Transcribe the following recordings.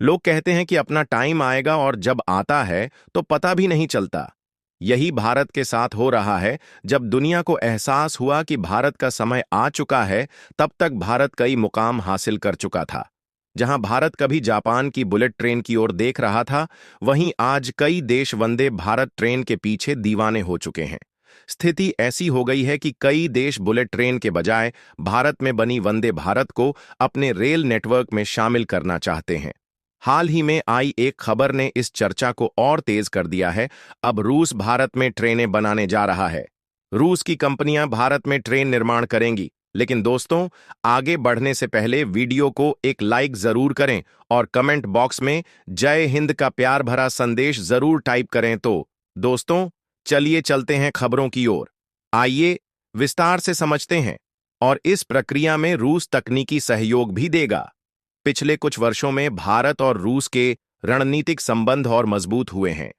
लोग कहते हैं कि अपना टाइम आएगा और जब आता है तो पता भी नहीं चलता। यही भारत के साथ हो रहा है। जब दुनिया को एहसास हुआ कि भारत का समय आ चुका है, तब तक भारत कई मुकाम हासिल कर चुका था। जहां भारत कभी जापान की बुलेट ट्रेन की ओर देख रहा था, वहीं आज कई देश वंदे भारत ट्रेन के पीछे दीवाने हो चुके हैं। स्थिति ऐसी हो गई है कि कई देश बुलेट ट्रेन के बजाय भारत में बनी वंदे भारत को अपने रेल नेटवर्क में शामिल करना चाहते हैं। हाल ही में आई एक खबर ने इस चर्चा को और तेज कर दिया है। अब रूस भारत में ट्रेनें बनाने जा रहा है। रूस की कंपनियां भारत में ट्रेन निर्माण करेंगी। लेकिन दोस्तों, आगे बढ़ने से पहले वीडियो को एक लाइक जरूर करें और कमेंट बॉक्स में जय हिंद का प्यार भरा संदेश जरूर टाइप करें। तो दोस्तों, चलिए चलते हैं खबरों की ओर। आइए विस्तार से समझते हैं। और इस प्रक्रिया में रूस तकनीकी सहयोग भी देगा। पिछले कुछ वर्षों में भारत और रूस के रणनीतिक संबंध और मजबूत हुए हैं।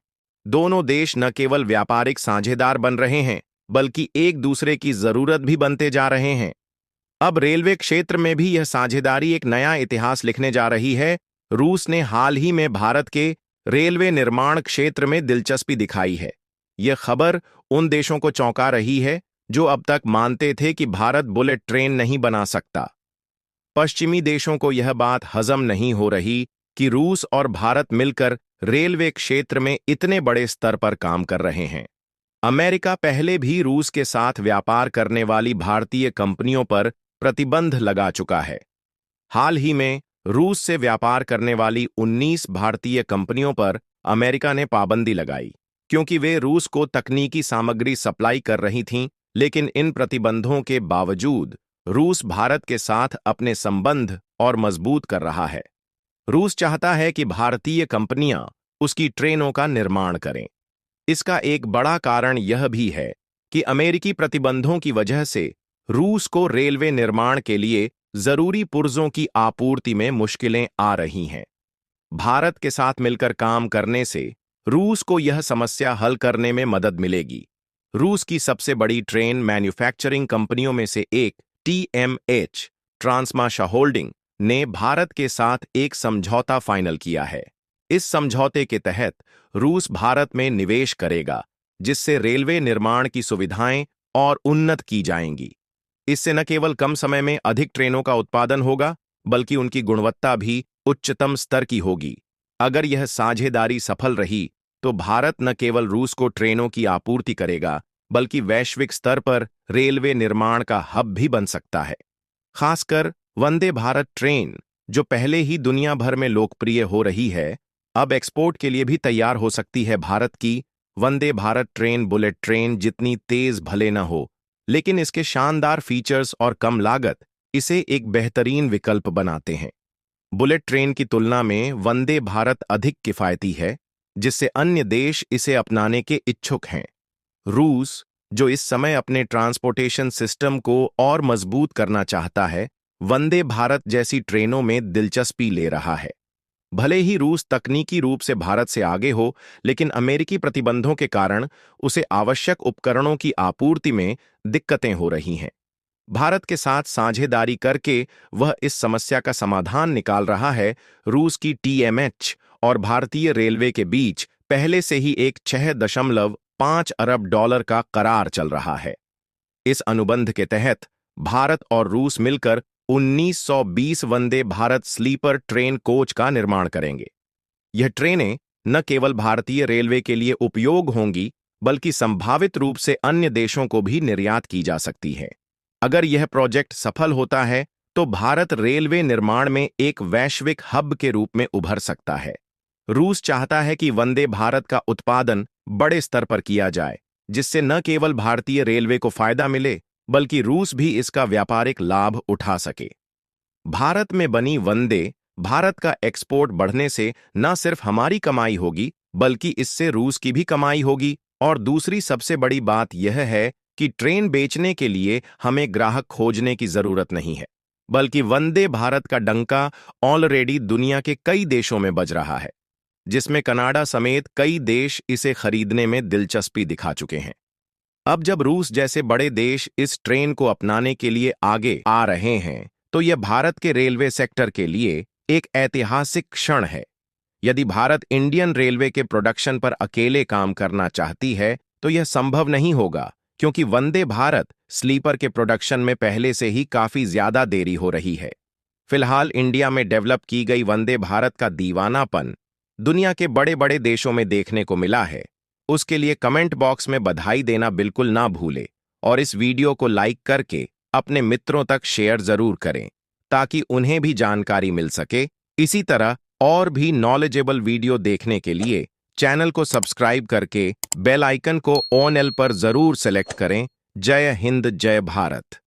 दोनों देश न केवल व्यापारिक साझेदार बन रहे हैं, बल्कि एक दूसरे की जरूरत भी बनते जा रहे हैं। अब रेलवे क्षेत्र में भी यह साझेदारी एक नया इतिहास लिखने जा रही है। रूस ने हाल ही में भारत के रेलवे निर्माण क्षेत्र में दिलचस्पी दिखाई है। यह खबर उन देशों को चौंका रही है जो अब तक मानते थे कि भारत बुलेट ट्रेन नहीं बना सकता। पश्चिमी देशों को यह बात हजम नहीं हो रही कि रूस और भारत मिलकर रेलवे क्षेत्र में इतने बड़े स्तर पर काम कर रहे हैं। अमेरिका पहले भी रूस के साथ व्यापार करने वाली भारतीय कंपनियों पर प्रतिबंध लगा चुका है। हाल ही में रूस से व्यापार करने वाली 19 भारतीय कंपनियों पर अमेरिका ने पाबंदी लगाई, क्योंकि वे रूस को तकनीकी सामग्री सप्लाई कर रही थीं। लेकिन इन प्रतिबंधों के बावजूद रूस भारत के साथ अपने संबंध और मजबूत कर रहा है। रूस चाहता है कि भारतीय कंपनियां उसकी ट्रेनों का निर्माण करें। इसका एक बड़ा कारण यह भी है कि अमेरिकी प्रतिबंधों की वजह से रूस को रेलवे निर्माण के लिए जरूरी पुर्जों की आपूर्ति में मुश्किलें आ रही हैं। भारत के साथ मिलकर काम करने से रूस को यह समस्या हल करने में मदद मिलेगी। रूस की सबसे बड़ी ट्रेन मैन्युफैक्चरिंग कंपनियों में से एक टीएमएच ट्रांसमाशा होल्डिंग ने भारत के साथ एक समझौता फाइनल किया है। इस समझौते के तहत रूस भारत में निवेश करेगा, जिससे रेलवे निर्माण की सुविधाएं और उन्नत की जाएंगी। इससे न केवल कम समय में अधिक ट्रेनों का उत्पादन होगा, बल्कि उनकी गुणवत्ता भी उच्चतम स्तर की होगी। अगर यह साझेदारी सफल रही, तो भारत न केवल रूस को ट्रेनों की आपूर्ति करेगा, बल्कि वैश्विक स्तर पर रेलवे निर्माण का हब भी बन सकता है। खासकर वंदे भारत ट्रेन, जो पहले ही दुनिया भर में लोकप्रिय हो रही है, अब एक्सपोर्ट के लिए भी तैयार हो सकती है। भारत की Vande Bharat train bullet train जितनी तेज भले न हो, लेकिन इसके शानदार फीचर्स और कम लागत इसे एक बेहतरीन विकल्प बनाते हैं। बुलेट ट्रेन की तुलना में वंदे भारत अधिक किफायती है, जिससे अन्य देश इसे अपनाने के इच्छुक हैं। रूस, जो इस समय अपने ट्रांसपोर्टेशन सिस्टम को और मजबूत करना चाहता है, वंदे भारत जैसी ट्रेनों में दिलचस्पी ले रहा है। भले ही रूस तकनीकी रूप से भारत से आगे हो, लेकिन अमेरिकी प्रतिबंधों के कारण उसे आवश्यक उपकरणों की आपूर्ति में दिक्कतें हो रही हैं। भारत के साथ साझेदारी करके वह इस समस्या का समाधान निकाल रहा है। रूस की टीएमएच और भारतीय रेलवे के बीच पहले से ही एक $6.5 अरब का करार चल रहा है। इस अनुबंध के तहत भारत और रूस मिलकर 1920 Vande Bharat sleeper train coach का निर्माण करेंगे। यह ट्रेनें न केवल भारतीय रेलवे के लिए उपयोग होंगी, बल्कि संभावित रूप से अन्य देशों को भी निर्यात की जा सकती है। अगर यह प्रोजेक्ट सफल होता है, तो भारत रेलवे निर्माण में एक वैश्विक हब के रूप में उभर सकता है। रूस चाहता है कि वंदे भारत का उत्पादन बड़े स्तर पर किया जाए, जिससे न केवल भारतीय रेलवे को फायदा मिले, बल्कि रूस भी इसका व्यापारिक लाभ उठा सके। भारत में बनी वंदे भारत का एक्सपोर्ट बढ़ने से न सिर्फ हमारी कमाई होगी, बल्कि इससे रूस की भी कमाई होगी। और दूसरी सबसे बड़ी बात यह है कि ट्रेन बेचने के लिए हमें ग्राहक खोजने की जरूरत नहीं है, बल्कि वंदे भारत का डंका ऑलरेडी दुनिया के कई देशों में बज रहा है, जिसमें कनाडा समेत कई देश इसे खरीदने में दिलचस्पी दिखा चुके हैं। अब जब रूस जैसे बड़े देश इस ट्रेन को अपनाने के लिए आगे आ रहे हैं, तो यह भारत के रेलवे सेक्टर के लिए एक ऐतिहासिक क्षण है। यदि भारत इंडियन रेलवे के प्रोडक्शन पर अकेले काम करना चाहती है तो यह संभव नहीं होगा, क्योंकि वंदे भारत स्लीपर के प्रोडक्शन में पहले से ही काफी ज्यादा देरी हो रही है। फिलहाल इंडिया में डेवलप की गई वंदे भारत का दीवानापन दुनिया के बड़े बड़े देशों में देखने को मिला है। उसके लिए कमेंट बॉक्स में बधाई देना बिल्कुल ना भूले और इस वीडियो को लाइक करके अपने मित्रों तक शेयर जरूर करें, ताकि उन्हें भी जानकारी मिल सके। इसी तरह और भी नॉलेजेबल वीडियो देखने के लिए चैनल को सब्सक्राइब करके बेल आइकन को ऑन एल पर जरूर सेलेक्ट करें। जय हिंद, जय भारत।